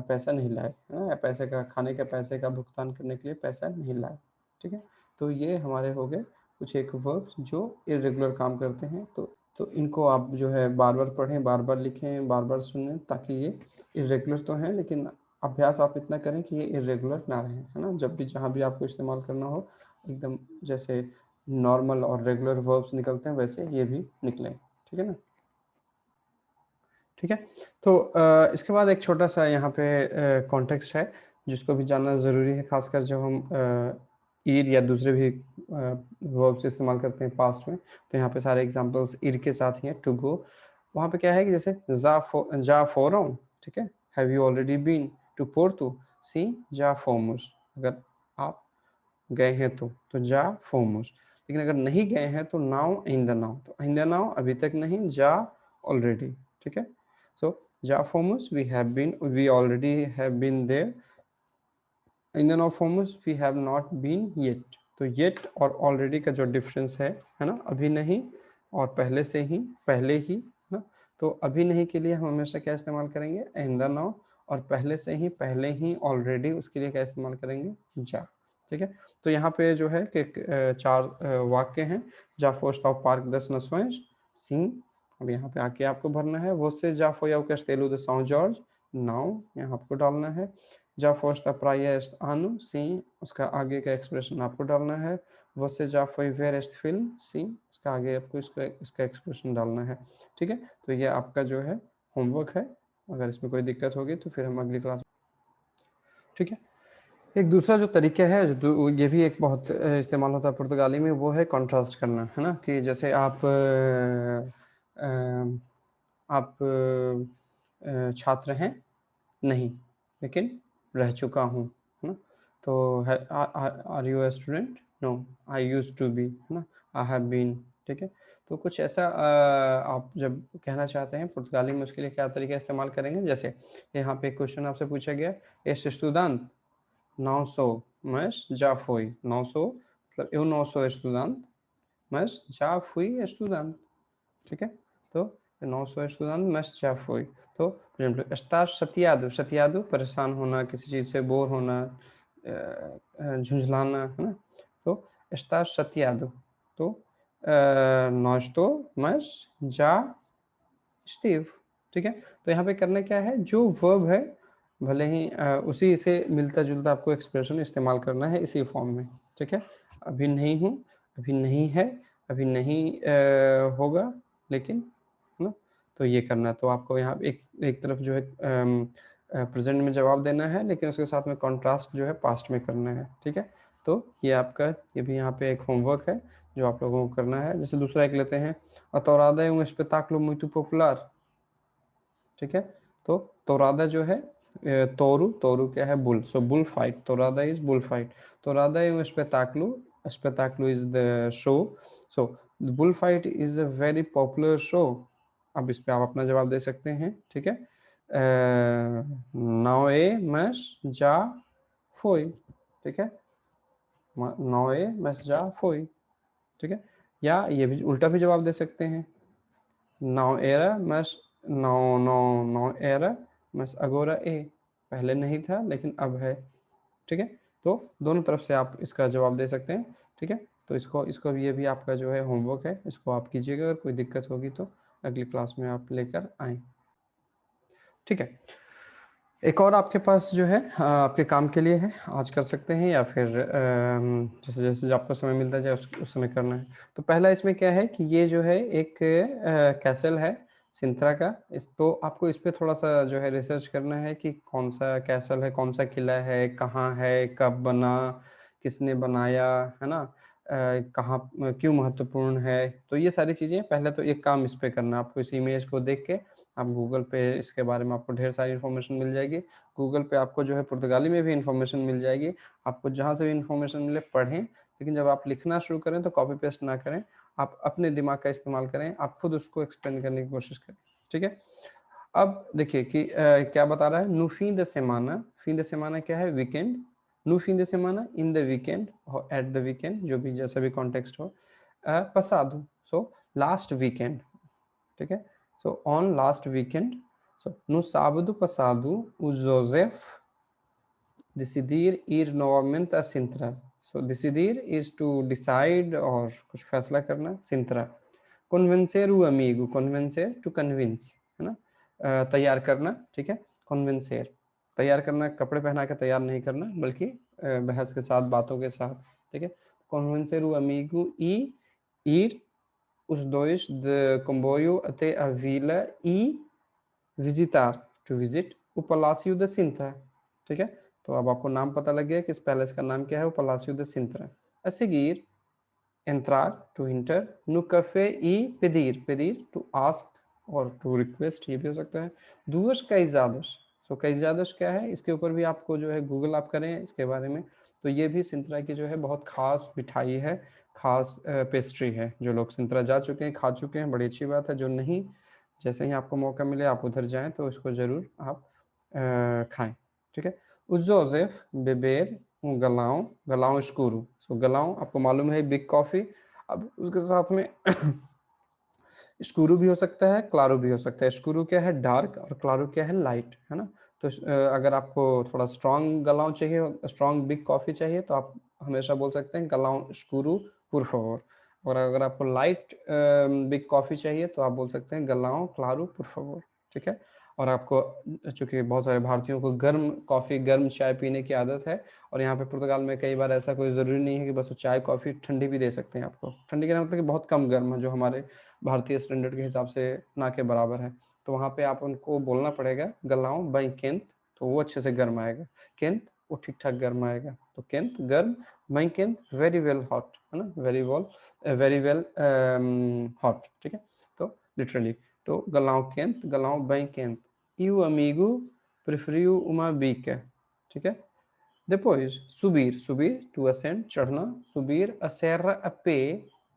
पैसा नहीं लाए, है ना, या पैसे का, खाने के पैसे का भुगतान करने के लिए पैसा नहीं लाए, ठीक है। तो ये हमारे हो गए कुछ एक वर्ब्स जो इरेगुलर काम करते हैं। तो इनको आप जो है बार बार पढ़ें, बार बार लिखें, बार बार सुनें, ताकि ये इरेगुलर तो हैं, लेकिन अभ्यास आप इतना करें कि ये इरेगुलर ना रहें, है ना। जब भी, जहाँ भी आपको इस्तेमाल करना हो, एकदम जैसे नॉर्मल और रेगुलर वर्ब्स निकलते हैं, वैसे ये भी निकलें, ठीक है ना। ठीक है, तो इसके बाद एक छोटा सा यहाँ पे कॉन्टेक्स्ट है, जिसको भी जानना ज़रूरी है, खासकर जब हम ईर या दूसरे भी वर्ब्स इस्तेमाल करते हैं पास्ट में। तो यहाँ पे सारे एग्जांपल्स ईर के साथ ही हैं। टू गो, वहाँ पे क्या है कि जैसे जा फोरम, ठीक है, have you already been. To Porto, सी जा फोमस, अगर आप गए हैं तो जा फोमस। लेकिन अगर नहीं गए हैं तो नाउ ainda नाउ, तो ainda नाउ अभी तक नहीं, जा ऑलरेडी, ठीक है। सो जा फोमस, we have been, we already have been there. ainda नाउ फोमस, we have not been yet. तो येट और ऑलरेडी का जो डिफरेंस है ना, अभी नहीं और पहले से ही, पहले ही ना। तो अभी नहीं के लिए हम हमेशा क्या इस्तेमाल करेंगे, ainda नाउ, और पहले ही ऑलरेडी उसके लिए क्या इस्तेमाल करेंगे, जा। ठीक है, तो यहाँ पे जो है कि 4 वाक्य हैं। जा फोस्टाव पार्क दस नसोइस sim। अब यहाँ पे आके आपको भरना है, você já foi ao Castelo de São Jorge? Now यहाँ आपको डालना है। जा Forster praia este ano? sim, उसका आगे का एक्सप्रेशन आपको डालना है। você já foi ver este film? sim, उसका आगे आपको इसका एक्सप्रेशन डालना है। ठीक है, तो ये आपका जो है होमवर्क है। अगर इसमें कोई दिक्कत होगी तो फिर हम अगली क्लास। ठीक है, एक दूसरा जो तरीका है, जो ये भी एक बहुत इस्तेमाल होता है पुर्तगाली में, वो है कॉन्ट्रास्ट करना, है ना। कि जैसे आप छात्र हैं नहीं, लेकिन रह चुका हूँ, है ना। तो are you a student? No, I used to be, है ना, आई हैव बीन। ठीक है, तो कुछ ऐसा आप जब कहना चाहते हैं पुर्तगाली में, उसके लिए क्या तरीका इस्तेमाल करेंगे। जैसे यहाँ पे एक क्वेश्चन आपसे पूछा गया, este estudante não sou, mas já fui। não sou मतलब eu não sou estudante, mas já fui estudante। ठीक है, तो não sou estudante, mas já fui। तो por exemplo, estar chateado, chateado परेशान होना, किसी चीज़ से बोर होना, झुंझलाना, है ना। तो estar chateado, तो não estou, mas já estive। ठीक है, तो यहाँ पे करना क्या है, जो वर्ब है भले ही उसी से मिलता जुलता आपको एक्सप्रेशन इस्तेमाल करना है इसी फॉर्म में। ठीक है, अभी नहीं हूँ, अभी नहीं है, अभी नहीं होगा, लेकिन, है ना। तो ये करना, तो आपको यहाँ एक तरफ जो है प्रेजेंट में जवाब देना है, लेकिन उसके साथ में कॉन्ट्रास्ट जो है पास्ट में करना है। ठीक है, तो ये आपका, ये भी यहाँ पे एक होमवर्क है जो आप लोगों को करना है। जैसे दूसरा एक लेते हैं, a tourada é um espetáculo muito popular। ठीक है, तो tourada जो है तोरू, तोरू क्या है, bull, so bull fight, tourada is bull fight. tourada é um espetáculo, espetáculo is the show, so bull fight is a very popular show। अब इस पे आप अपना जवाब दे सकते हैं। ठीक है, não é mas já foi। ठीक है, não é mas já foi। ठीक है, या ये भी उल्टा भी जवाब दे सकते हैं, não era mas não era mas agora é, पहले नहीं था लेकिन अब है। ठीक है, तो दोनों तरफ से आप इसका जवाब दे सकते हैं। ठीक है, तो इसको ये भी आपका जो है होमवर्क है, इसको आप कीजिएगा। अगर कोई दिक्कत होगी तो अगली क्लास में आप लेकर आएँ। ठीक है, एक और आपके पास जो है आपके काम के लिए है, आज कर सकते हैं या फिर जैसे जैसे आपको समय मिलता जाए उस समय करना है। तो पहला इसमें क्या है कि ये जो है एक कैसल है सिंथरा का। इस तो आपको इस पे थोड़ा सा जो है रिसर्च करना है कि कौन सा कैसल है, कौन सा किला है, कहाँ है, कब बना, किसने बनाया, है ना, कहाँ क्यों महत्वपूर्ण है। तो ये सारी चीज़ें पहले तो एक काम इस पे करना, आपको इस इमेज को देख के आप गूगल पे इसके बारे में आपको ढेर सारी इन्फॉर्मेशन मिल जाएगी। गूगल पे आपको जो है पुर्तगाली में भी इन्फॉर्मेशन मिल जाएगी। आपको जहाँ से भी इन्फॉर्मेशन मिले पढ़ें, लेकिन जब आप लिखना शुरू करें तो कॉपी पेस्ट ना करें, आप अपने दिमाग का इस्तेमाल करें, आप खुद उसको एक्सप्लेन करने की कोशिश करें। ठीक है, अब देखिए कि क्या बता रहा है, नो फीन द सेमाना। फीन द सेमाना क्या है, वीकेंड। नो फीन द सेमाना, इन द वीकेंड और एट द वीकेंड, जो भी जैसा भी कॉन्टेक्स्ट हो। पसादो, सो लास्ट वीकेंड। ठीक है, so on last weekend, so no sábado passado o Joseph decidir ir novamente a Sintra। so decidir is to decide और कुछ फैसला करना, Sintra। convencer o amigo, convencer to convince, है ना, तैयार करना। ठीक है, convencer तैयार करना, कपड़े पहना के तैयार नहीं करना, बल्कि बहस के साथ, बातों के साथ। ठीक है, convencer o amigo e ir os dois de comboio até a vila e visitar, to visit, o Palácio da Sintra। ठीक है, तो अब आपको नाम पता लग गया कि इस पैलेस का नाम क्या है, वो Palácio da Sintra। A seguir, entrar, to enter, no café e pedir, pedir, to ask और to request, ये भी हो सकता है। duas queijadas, so queijadas क्या है, इसके ऊपर भी आपको जो है गूगल आप करें इसके बारे में। तो ये भी सिंत्रा की जो है बहुत खास मिठाई है, खास पेस्ट्री है। जो लोग सिंत्रा जा चुके हैं, खा चुके हैं, बड़ी अच्छी बात है। जो नहीं, जैसे ही आपको मौका मिले आप उधर जाएं तो इसको ज़रूर आप खाएं। ठीक है, o Joseph beber galão, galão escuro, सो गलाओं आपको मालूम है बिग कॉफ़ी। अब उसके साथ में स्कूरू भी हो सकता है, क्लारो भी हो सकता है। स्कूरू क्या है, डार्क, और क्लारो क्या है, लाइट, है ना। तो अगर आपको थोड़ा स्ट्रॉन्ग गलाव चाहिए, स्ट्रॉन्ग बिग कॉफ़ी चाहिए, तो आप हमेशा बोल सकते हैं गलाव स्कूरू por favor। और अगर आपको लाइट बिग कॉफ़ी चाहिए तो आप बोल सकते हैं गलाव क्लारू por favor। ठीक है। और आपको, चूंकि बहुत सारे भारतीयों को गर्म कॉफ़ी गर्म चाय पीने की आदत है, और यहाँ पे पुर्तगाल में कई बार ऐसा कोई ज़रूरी नहीं है कि बस वो चाय कॉफ़ी ठंडी भी दे सकते हैं आपको। ठंडी का मतलब कि बहुत कम गर्म है, जो हमारे भारतीय स्टैंडर्ड के हिसाब से ना के बराबर है। तो वहाँ पे आप उनको बोलना पड़ेगा गलाव बाई केंत, तो वो अच्छे से गर्म आएगा। केंत वो ठीक ठाक गर्म आएगा। तो केंत गर्म, बाई केंत वेरी वेल हॉट, है ना, वेरी वेल हॉट। ठीक है। तो लिटरली, तो गलाव केंत, गलाव by केंत। E o amigo preferiu uma bica। ठीक है। Depois, subir, subir, to ascend, चढ़ना, subir a serra a pé,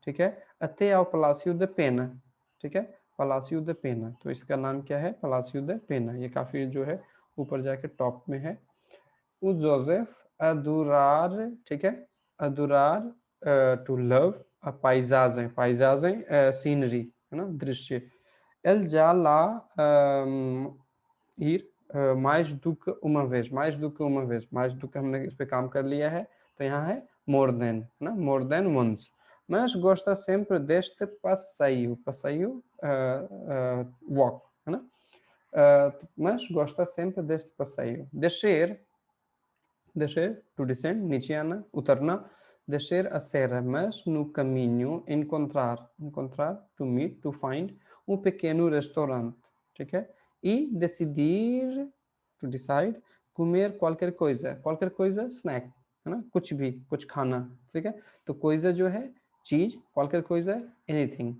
ठीक है, até ao Palácio da Pena। ठीक है। Palácio da Pena, तो इसका नाम क्या है? Palácio da Pena। ये काफी जो है ऊपर जाके टॉप में है। O Joseph adorar, ठीक है, adorar, to love, a paisagem, paisagem, scenery, है ना, दृश्य। Ele já lá ir mais do que uma vez, mais do que uma vez, mais do que हमने इस पे काम कर लिया है, तो यहाँ है more than, है ना, more than once। Mas gosta sempre deste passeio, passeio, walk, है ना, mas gosta sempre deste passeio। Descer, descer, to descend, नीचे आना, उतरना। Descer a serra, mas no caminho encontrar, encontrar, to meet, to find, um pequeno restaurante, ठीक है। E decidir, to decide, comer qualquer coisa snack, है ना, कुछ भी, कुछ खाना, ठीक है। तो coisa जो है चीज, qualquer coisa anything,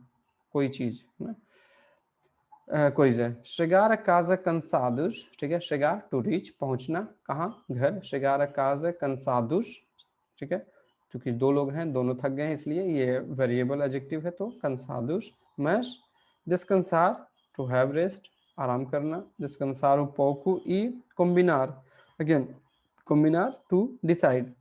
कोई चीज, है ना। coisa, chegar a casa cansados, ठीक है, chegar to reach, पहुंचना, कहाँ, घर। chegar a casa cansados, ठीक है, क्योंकि दो लोग हैं, दोनों थक गए हैं, इसलिए ये वेरिएबल एडजेक्टिव है, तो cansados। mas descansar, to have rest, आराम करना। descansar um pouco e combinar, again combinar, to decide।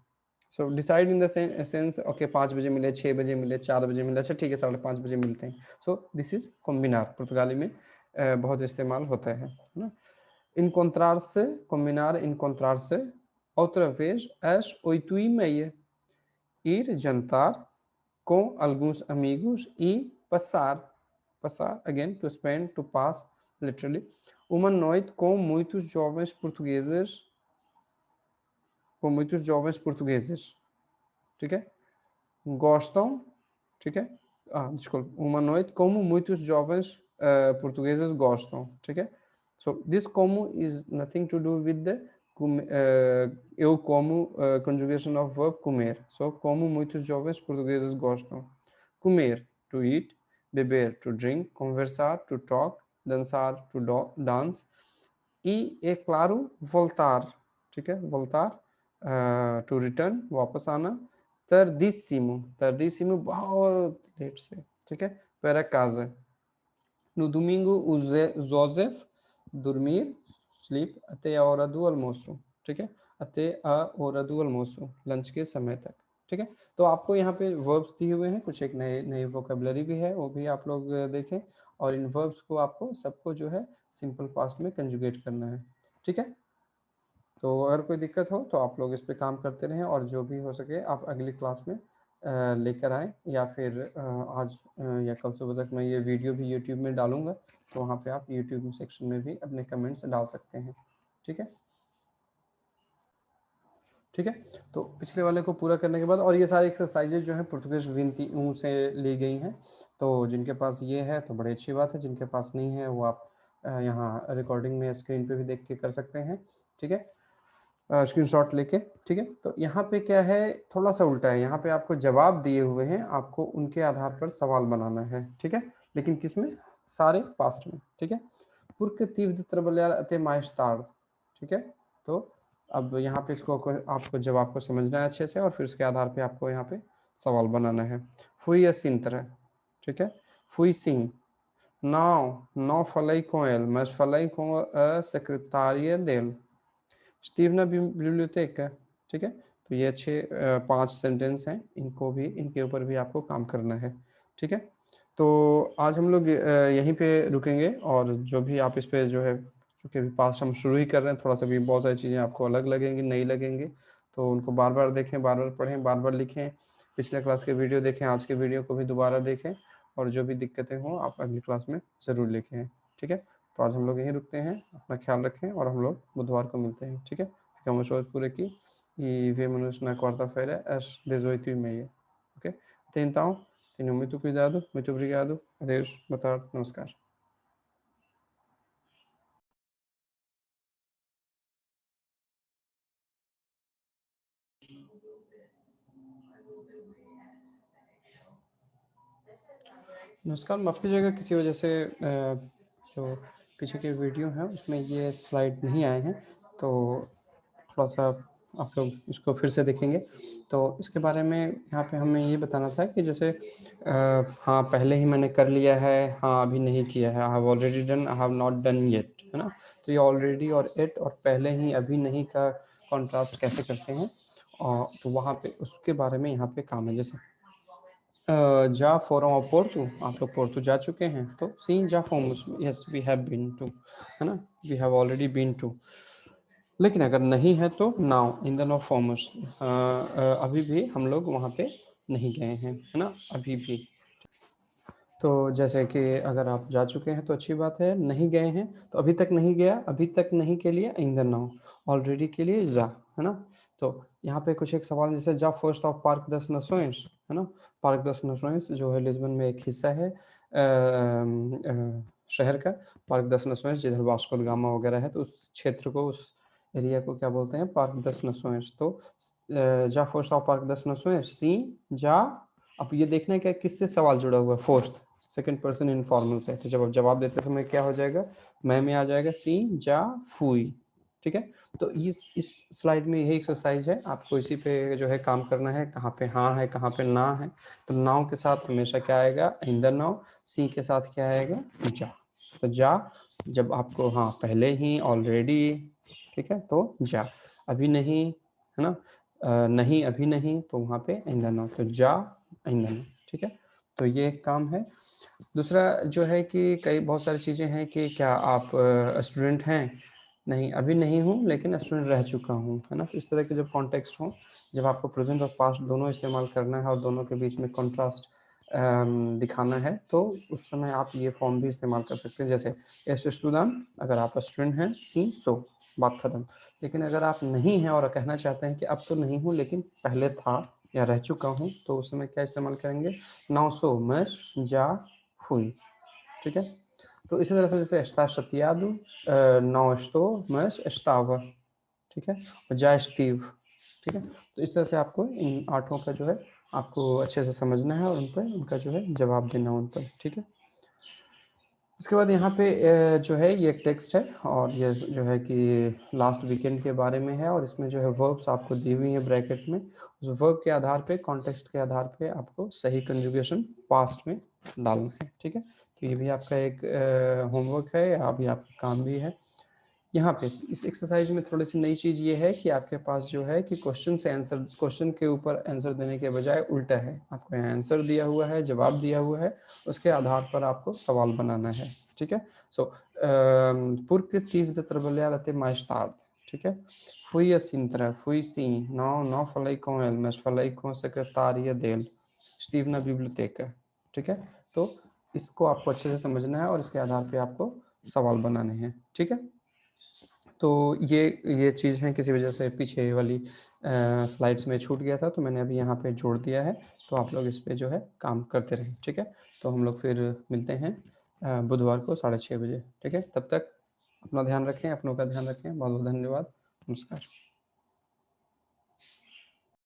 So decide in the sense, okay 5 बजे मिले, 6 बजे मिले, 4 बजे मिले, अच्छा ठीक है 5:30 बजे मिलते हैं। सो दिस इज कॉम्बिनार, पुर्तगाली में बहुत इस्तेमाल होता है ना। encontrar-se, combinar, encontrar-se outra vez às 8:30, ir jantar com alguns amigos e passar, passar, again to spend, to pass, literally, uma noite com muitos jovens portugueses, ठीक है, gostam, ठीक है, desculpa, uma noite como muitos jovens portugueses gostam, ठीक है। So this como is nothing to do with the eu como, conjugation of verb comer, so como muitos jovens portugueses gostam। Comer, to eat, beber, to drink, conversar, to talk, dançar, to dance, e é claro voltar, ठीक है, voltar, to return, वापस आना। tardíssimo, tardíssimo बहुत late से, ठीक है, para casa। No domingo o Joseph dormir, sleep, até a hora do almoço, ठीक है, até a hora do almoço, lunch के समय तक, ठीक है। तो आपको यहाँ पे वर्ब्स दिए हुए हैं, कुछ एक नए नई वोकेबलरी भी है, वो भी आप लोग देखें, और इन वर्ब्स को आपको सबको जो है सिंपल पास्ट में कंजुगेट करना है, ठीक है। तो अगर कोई दिक्कत हो तो आप लोग इस पे काम करते रहें, और जो भी हो सके आप अगली क्लास में लेकर आएँ, या फिर आज या कल सुबह तक मैं ये वीडियो भी यूट्यूब में डालूंगा, तो वहाँ पे आप यूट्यूब सेक्शन में भी अपने कमेंट्स डाल सकते हैं, ठीक है। ठीक है, तो पिछले वाले को पूरा करने के बाद, और ये सारी एक्सरसाइजेज जो हैं पुर्तगाली विनती से ली गई हैं, तो जिनके पास ये है तो बड़ी अच्छी बात है, जिनके पास नहीं है वो आप यहाँ रिकॉर्डिंग में स्क्रीन पे भी देख के कर सकते हैं, ठीक है, स्क्रीनशॉट लेके, ठीक है। तो यहाँ पे क्या है, थोड़ा सा उल्टा है, यहाँ पे आपको जवाब दिए हुए हैं, आपको उनके आधार पर सवाल बनाना है, ठीक है, लेकिन किसमें, सारे पास्ट में, ठीक है। Porque tive de trabalhar até mais tarde, ठीक है। तो अब यहाँ पे इसको आपको जवाब को समझना है अच्छे से, और फिर उसके आधार पे आपको यहाँ पे सवाल बनाना है। Fui assim, ठीक है, fui sim, não falei com ele, mas falei com a secretária dele। Estive na biblioteca, ठीक है। तो ये अच्छे 5 सेंटेंस हैं, इनको भी, इनके ऊपर भी आपको काम करना है, ठीक है। तो आज हम लोग यहीं पे रुकेंगे, और जो भी आप इस पे जो है क्योंकि अभी पास्ट हम शुरू ही कर रहे हैं, थोड़ा सा भी बहुत सारी चीज़ें आपको अलग लगेंगी, नई लगेंगी, तो उनको बार बार देखें, बार बार पढ़ें, बार बार लिखें, पिछले क्लास के वीडियो देखें, आज के वीडियो को भी दोबारा देखें, और जो भी दिक्कतें हों आप अगली क्लास में ज़रूर लिखें। ठीक है, तो आज हम लोग यहीं रुकते हैं, अपना ख्याल रखें और हम लोग बुधवार को मिलते हैं। ठीक है, ficamos hoje por aqui e vemo-nos na quarta-feira às 18h30. Ok? Até então, tenham muito cuidado, muito obrigado, adeus, boa tarde, namaskar. नमस्कार, माफ़ कीजिएगा, किसी वजह से जो पीछे के वीडियो हैं उसमें ये स्लाइड नहीं आए हैं, तो थोड़ा सा आप लोग इसको फिर से देखेंगे। तो इसके बारे में यहाँ पे हमें ये बताना था कि जैसे हाँ पहले ही मैंने कर लिया है, हाँ अभी नहीं किया है, I have already done, I have not done yet, है ना। तो ये ऑलरेडी और इट और पहले ही अभी नहीं का कॉन्ट्रास्ट कैसे करते हैं, और तो वहाँ पे उसके बारे में यहाँ पे काम है। जैसे já foram ao Porto? आप लोग पोर्तो जा चुके हैं? तो sim, já fomos, yes we have been to, है ना, we have already been to। लेकिन अगर नहीं है तो now in the now fomos, अभी भी हम लोग वहाँ पे नहीं गए हैं, है ना, अभी भी। तो जैसे कि अगर आप जा चुके हैं तो अच्छी बात है, नहीं गए हैं तो अभी तक नहीं गया, अभी तक नहीं के लिए इन द नाउ, ऑलरेडी के लिए जा, है ना। तो यहाँ पे कुछ एक सवाल, जैसे जा फर्स्ट ऑफ पार्क दस नसोइंस, है ना। पार्क दस नसोइंस जो है लिस्बन में एक हिस्सा है शहर का, पार्क दस नसोइंस जिधर वास्को द गामा वगैरह है, तो उस क्षेत्र को, उस एरिया को क्या बोलते हैं, पार्क दस नसोइंस। तो जा फर्स्ट ऑफ पार्क दस नसोइंस, सी जा। अब ये देखना है कि किससे सवाल जुड़ा हुआ है, फोर्थ सेकंड पर्सन इनफॉर्मल से, तो जब जवाब देते समय क्या हो जाएगा, मैं में आ जाएगा सी जा फुई। ठीक है, तो इस स्लाइड में यही एक्सरसाइज है, आपको इसी पे जो है काम करना है, कहाँ पे हाँ है कहाँ पे ना है। तो नाउ के साथ हमेशा क्या आएगा, इन द नाउ। सी के साथ क्या आएगा, जा। तो जा जब आपको हाँ पहले ही, ऑलरेडी, ठीक है, तो जा। अभी नहीं, है ना, नहीं अभी नहीं, तो वहाँ पे इन द नाउ, तो जा इन द नाउ। ठीक है, तो ये एक काम है। दूसरा जो है कि कई बहुत सारी चीज़ें हैं कि क्या आप स्टूडेंट हैं, नहीं अभी नहीं हूँ लेकिन स्टूडेंट रह चुका हूँ, है ना। तो इस तरह के जब कॉन्टेक्स्ट हों, जब आपको प्रेजेंट और पास्ट दोनों इस्तेमाल करना है और दोनों के बीच में कॉन्ट्रास्ट दिखाना है, तो उस समय आप ये फॉर्म भी इस्तेमाल कर सकते हैं। जैसे एस स्टूडेंट, अगर आप स्टूडेंट हैं, सी सो, बात ख़त्म। लेकिन अगर आप नहीं हैं और कहना चाहते हैं कि अब तो नहीं हूँ लेकिन पहले था या रह चुका हूँ, तो उस समय क्या इस्तेमाल करेंगे, नाउ सो मस जा फुई। ठीक है, तो इसी तरह से जैसे está chateado, não estou, mas estava। ठीक है, और já estive। ठीक है, तो इस तरह से आपको इन आठों का जो है आपको अच्छे से समझना है और उन पर उनका जो है जवाब देना उन पर। ठीक है, उसके बाद यहाँ पे जो है ये एक टेक्स्ट है, और ये जो है कि लास्ट वीकेंड के बारे में है, और इसमें जो है वर्ब्स आपको दी हुई है ब्रैकेट में। उस वर्ब के आधार पे, कॉन्टेक्स्ट के आधार पे आपको सही कंजुगेशन पास्ट में डालना है। ठीक है, तो ये भी आपका एक होमवर्क है, अभी आपका काम भी है। यहाँ पे इस एक्सरसाइज में थोड़ी सी नई चीज़ ये है कि आपके पास जो है कि क्वेश्चन से आंसर, क्वेश्चन के ऊपर आंसर देने के बजाय उल्टा है, आपको यहाँ आंसर दिया हुआ है, जवाब दिया हुआ है, उसके आधार पर आपको सवाल बनाना है। ठीक है, सो porque tive de trabalhar até mais tarde। ठीक है, fui a Sintra, fui sim, não falei com ele, mas falei com a secretária dele, estive na biblioteca। ठीक है, तो इसको आपको अच्छे से समझना है और इसके आधार पे आपको सवाल बनाने हैं। ठीक है, तो ये चीज़ है, किसी वजह से पीछे वाली स्लाइड्स में छूट गया था, तो मैंने अभी यहाँ पे जोड़ दिया है, तो आप लोग इस पे जो है काम करते रहें। ठीक है, तो हम लोग फिर मिलते हैं बुधवार को 6:30 बजे। ठीक है, तब तक अपना ध्यान रखें, अपनों का ध्यान रखें। बहुत बहुत धन्यवाद, नमस्कार।